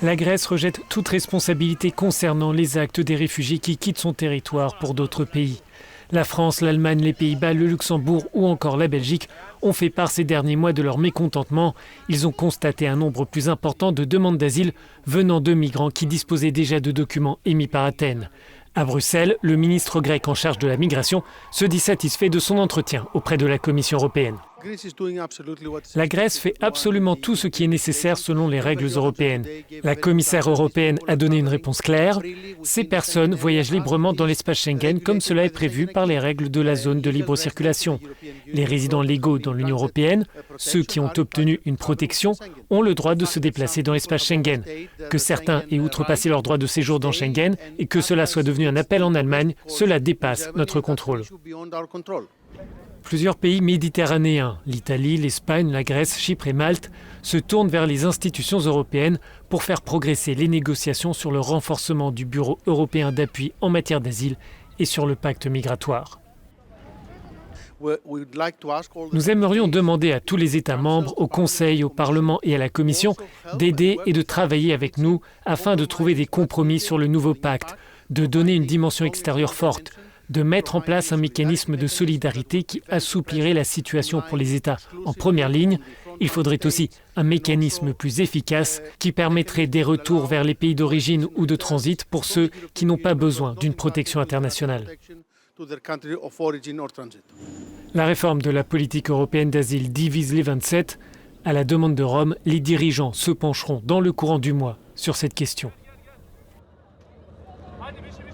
La Grèce rejette toute responsabilité concernant les actes des réfugiés qui quittent son territoire pour d'autres pays. La France, l'Allemagne, les Pays-Bas, le Luxembourg ou encore la Belgique ont fait part ces derniers mois de leur mécontentement. Ils ont constaté un nombre plus important de demandes d'asile venant de migrants qui disposaient déjà de documents émis par Athènes. À Bruxelles, le ministre grec en charge de la migration se dit satisfait de son entretien auprès de la Commission européenne. La Grèce fait absolument tout ce qui est nécessaire selon les règles européennes. La commissaire européenne a donné une réponse claire. Ces personnes voyagent librement dans l'espace Schengen comme cela est prévu par les règles de la zone de libre circulation. Les résidents légaux dans l'Union européenne, ceux qui ont obtenu une protection, ont le droit de se déplacer dans l'espace Schengen. Que certains aient outrepassé leur droit de séjour dans Schengen et que cela soit devenu un appel en Allemagne, cela dépasse notre contrôle. Plusieurs pays méditerranéens, l'Italie, l'Espagne, la Grèce, Chypre et Malte, se tournent vers les institutions européennes pour faire progresser les négociations sur le renforcement du Bureau européen d'appui en matière d'asile et sur le pacte migratoire. Nous aimerions demander à tous les États membres, au Conseil, au Parlement et à la Commission d'aider et de travailler avec nous afin de trouver des compromis sur le nouveau pacte, de donner une dimension extérieure forte, de mettre en place un mécanisme de solidarité qui assouplirait la situation pour les États en première ligne. Il faudrait aussi un mécanisme plus efficace qui permettrait des retours vers les pays d'origine ou de transit pour ceux qui n'ont pas besoin d'une protection internationale. La réforme de la politique européenne d'asile divise les 27. À la demande de Rome, les dirigeants se pencheront dans le courant du mois sur cette question.